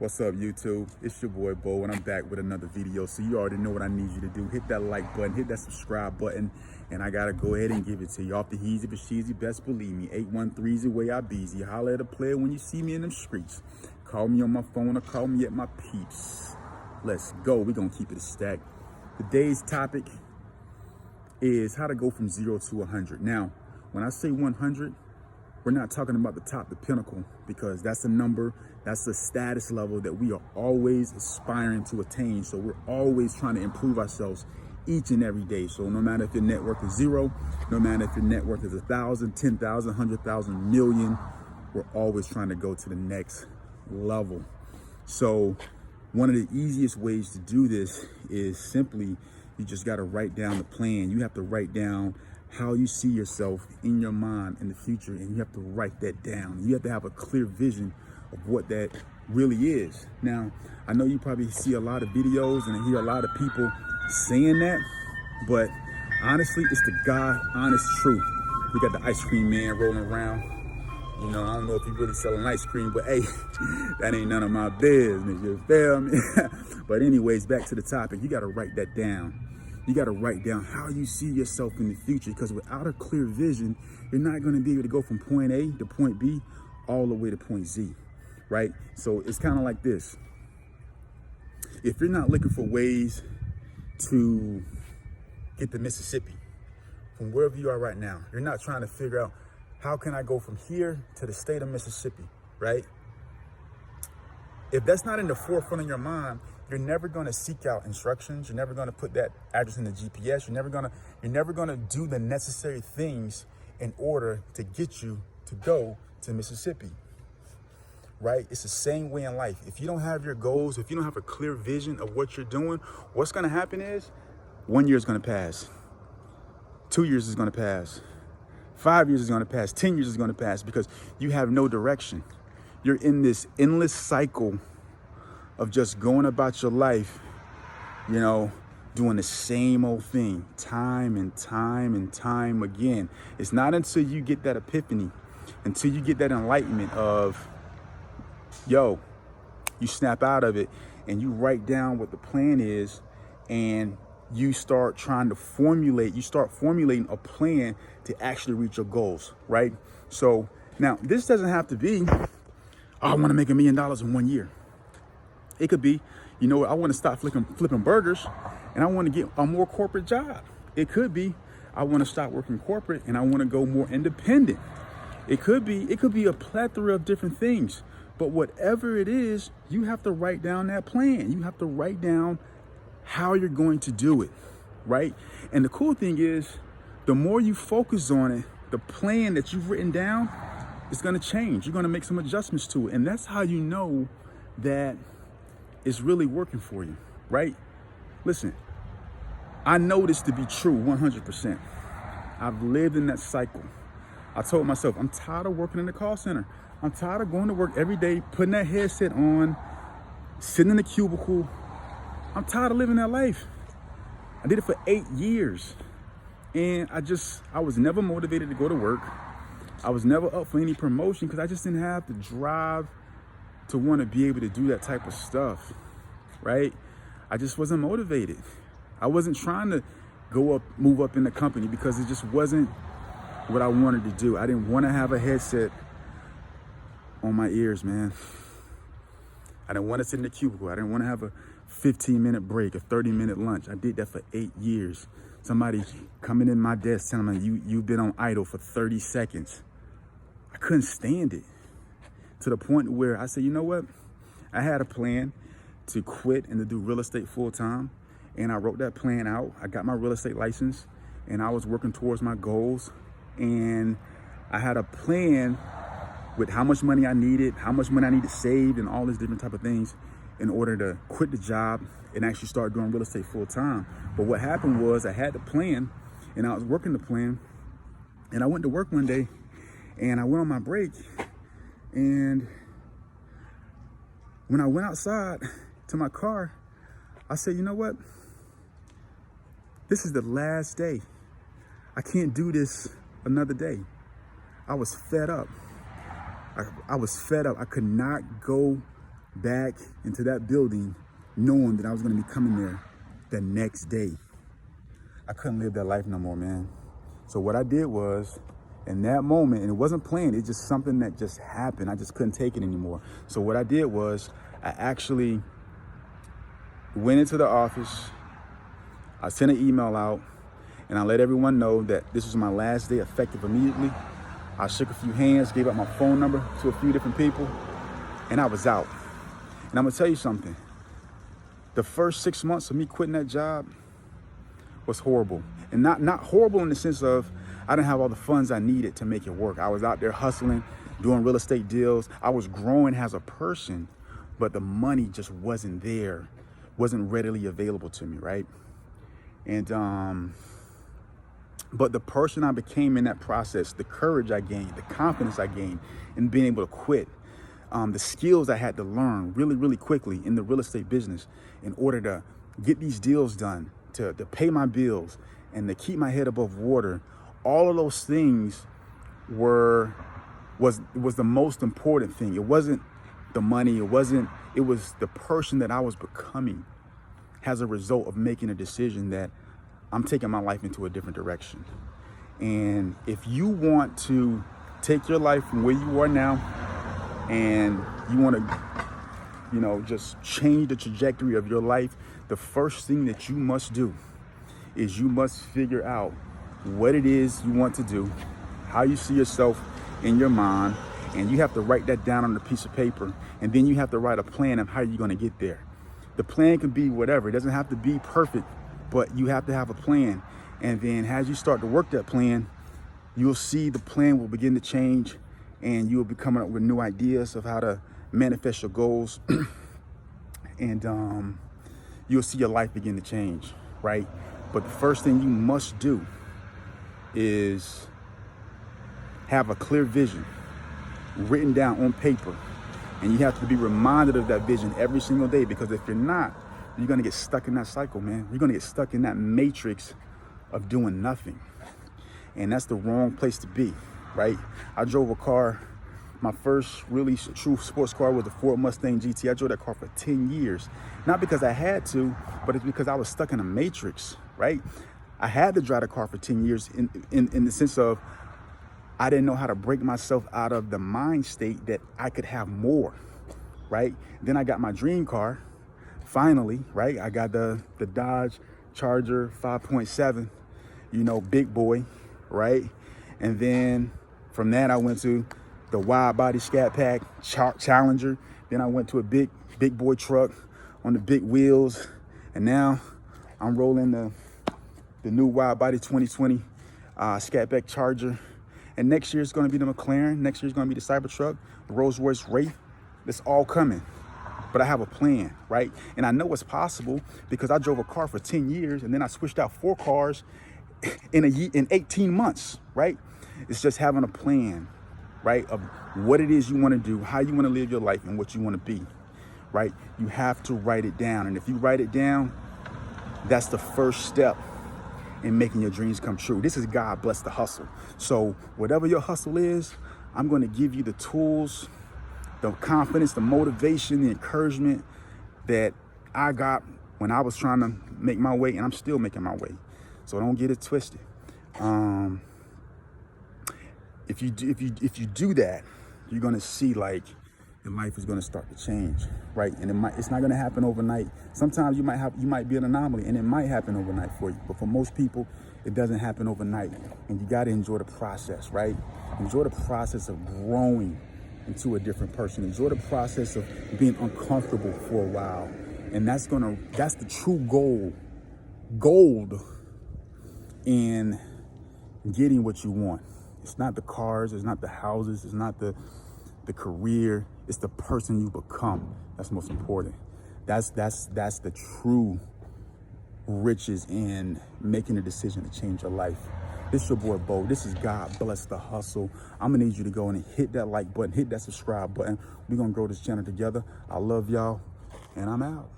What's up, YouTube? It's your boy Bo, and I'm back with another video. So you already know what I need you to do. Hit that like button, hit that subscribe button, and I gotta go ahead and give it to you. Off the heezy but sheezy, best believe me. 813's the way I beezy. Holla at a player when you see me in them streets. Call me on my phone or call me at my peeps. Let's go. We're gonna keep it a stack. Today's topic is how to go from 0 to 100. Now, when I say 100, we're not talking about the top, the pinnacle, because that's a number, that's a status level that we are always aspiring to attain. So we're always trying to improve ourselves each and every day. So no matter if your net worth is 0, no matter if your net worth is 1,000, 10,000, 100,000, million, we're always trying to go to the next level. So one of the easiest ways to do this is simply, you just got to write down the plan. You have to write down how you see yourself in your mind in the future, and you have to write that down. You have to have a clear vision of what that really is. Now, I know you probably see a lot of videos and hear a lot of people saying that, but honestly, it's the God honest truth. We got the ice cream man rolling around. You know, I don't know if he's really selling ice cream, but hey, that ain't none of my business, you feel me? But anyways, back to the topic. You got to write that down. You got to write down how you see yourself in the future, because without a clear vision, you're not going to be able to go from point A to point B all the way to point Z, right? So it's kind of like this. If you're not looking for ways to get to Mississippi from wherever you are right now, you're not trying to figure out how can I go from here to the state of Mississippi, right? If that's not in the forefront of your mind, you're never going to seek out instructions. You're never going to put that address in the GPS. You're never going to do the necessary things in order to get you to go to Mississippi, right? It's the same way in life. If you don't have your goals, if you don't have a clear vision of what you're doing, what's going to happen is 1 year is going to pass. 2 years is going to pass. 5 years is going to pass. 10 years is going to pass, because you have no direction. You're in this endless cycle of just going about your life, you know, doing the same old thing time and time and time again. It's not until you get that epiphany, until you get that enlightenment of, yo, you snap out of it and you write down what the plan is, and you start formulating a plan to actually reach your goals, right? So now this doesn't have to be, oh, I want to make $1 million in 1 year. It could be, you know, I want to stop flipping burgers and I want to get a more corporate job. It could be, I want to stop working corporate and I want to go more independent. It could be a plethora of different things. But whatever it is, you have to write down that plan. You have to write down how you're going to do it, right? And the cool thing is, the more you focus on it, the plan that you've written down is going to change. You're going to make some adjustments to it. And that's how you know that it's really working for you, right? Listen, I know this to be true 100%. I've lived in that cycle. I told myself, I'm tired of working in the call center. I'm tired of going to work every day, putting that headset on, sitting in the cubicle. I'm tired of living that life. I did it for 8 years. And I was never motivated to go to work. I was never up for any promotion because I just didn't have the drive to want to be able to do that type of stuff, right? I just wasn't motivated. I wasn't trying to move up in the company because it just wasn't what I wanted to do. I didn't want to have a headset on my ears, man. I didn't want to sit in the cubicle. I didn't want to have a 15-minute break, a 30-minute lunch. I did that for 8 years. Somebody coming in my desk telling me, you've been on idle for 30 seconds. I couldn't stand it, to the point where I said, you know what? I had a plan to quit and to do real estate full time. And I wrote that plan out. I got my real estate license and I was working towards my goals. And I had a plan with how much money I needed saved, and all these different type of things in order to quit the job and actually start doing real estate full time. But what happened was, I had the plan and I was working the plan, and I went to work one day and I went on my break, and when I went outside to my car, I said, you know what? This is the last day. I can't do this another day. I was fed up. I was fed up. I could not go back into that building knowing that I was going to be coming there the next day. I couldn't live that life no more, man. So what I did was, in that moment, and it wasn't planned, it's just something that just happened. I just couldn't take it anymore. So what I did was, I actually went into the office, I sent an email out, and I let everyone know that this was my last day, effective immediately. I shook a few hands, gave out my phone number to a few different people, and I was out. And I'm gonna tell you something. The first 6 months of me quitting that job was horrible. And not horrible in the sense of I didn't have all the funds I needed to make it work. I was out there hustling, doing real estate deals. I was growing as a person, but the money just wasn't there, wasn't readily available to me, right? And but the person I became in that process, the courage I gained, the confidence I gained in being able to quit, the skills I had to learn really, really quickly in the real estate business in order to get these deals done, to pay my bills and to keep my head above water. All of those things was the most important thing. It wasn't the money. It was the person that I was becoming as a result of making a decision that I'm taking my life into a different direction. And if you want to take your life from where you are now and you want to, just change the trajectory of your life, the first thing that you must do is you must figure out what it is you want to do, how you see yourself in your mind, and you have to write that down on a piece of paper, and then you have to write a plan of how you're going to get there. The plan can be whatever. It doesn't have to be perfect, but you have to have a plan. And then as you start to work that plan, you'll see the plan will begin to change, and you'll be coming up with new ideas of how to manifest your goals. And you'll see your life begin to change, right? But the first thing you must do is have a clear vision written down on paper. And you have to be reminded of that vision every single day, because if you're not, you're gonna get stuck in that cycle, man. You're gonna get stuck in that matrix of doing nothing. And that's the wrong place to be, right? I drove a car, my first really true sports car was a Ford Mustang GT. I drove that car for 10 years. Not because I had to, but it's because I was stuck in a matrix, right? I had to drive the car for 10 years in the sense of I didn't know how to break myself out of the mind state that I could have more, right? Then I got my dream car, finally, right? I got the Dodge Charger 5.7, big boy, right? And then from that, I went to the wide body Scat Pack Challenger. Then I went to a big boy truck on the big wheels. And now I'm rolling the new wide body 2020 Scat Pack Charger. And next year it's going to be the McLaren. Next year it's going to be the Cybertruck, the Rolls Royce Wraith. It's all coming. But I have a plan, right? And I know it's possible because I drove a car for 10 years and then I switched out 4 cars in 18 months, right? It's just having a plan, right? Of what it is you want to do, how you want to live your life, and what you want to be, right? You have to write it down. And if you write it down, that's the first step in making your dreams come true. This is God Bless the Hustle. So whatever your hustle is, I'm going to give you the tools, the confidence, the motivation, the encouragement that I got when I was trying to make my way, and I'm still making my way. So don't get it twisted. If you do that, you're gonna see like your life is gonna start to change, right? And it's not gonna happen overnight. Sometimes you might be an anomaly, and it might happen overnight for you. But for most people, it doesn't happen overnight, and you gotta enjoy the process, right? Enjoy the process of growing into a different person. Enjoy the process of being uncomfortable for a while, and that's the true gold in getting what you want. It's not the cars, it's not the houses, it's not the career, it's the person you become that's most important. That's the true riches in making a decision to change your life. This is your boy Bo. This is God Bless the Hustle. I'm gonna need you to go in and hit that like button, hit that subscribe button. We're gonna grow this channel together. I love y'all, and I'm out.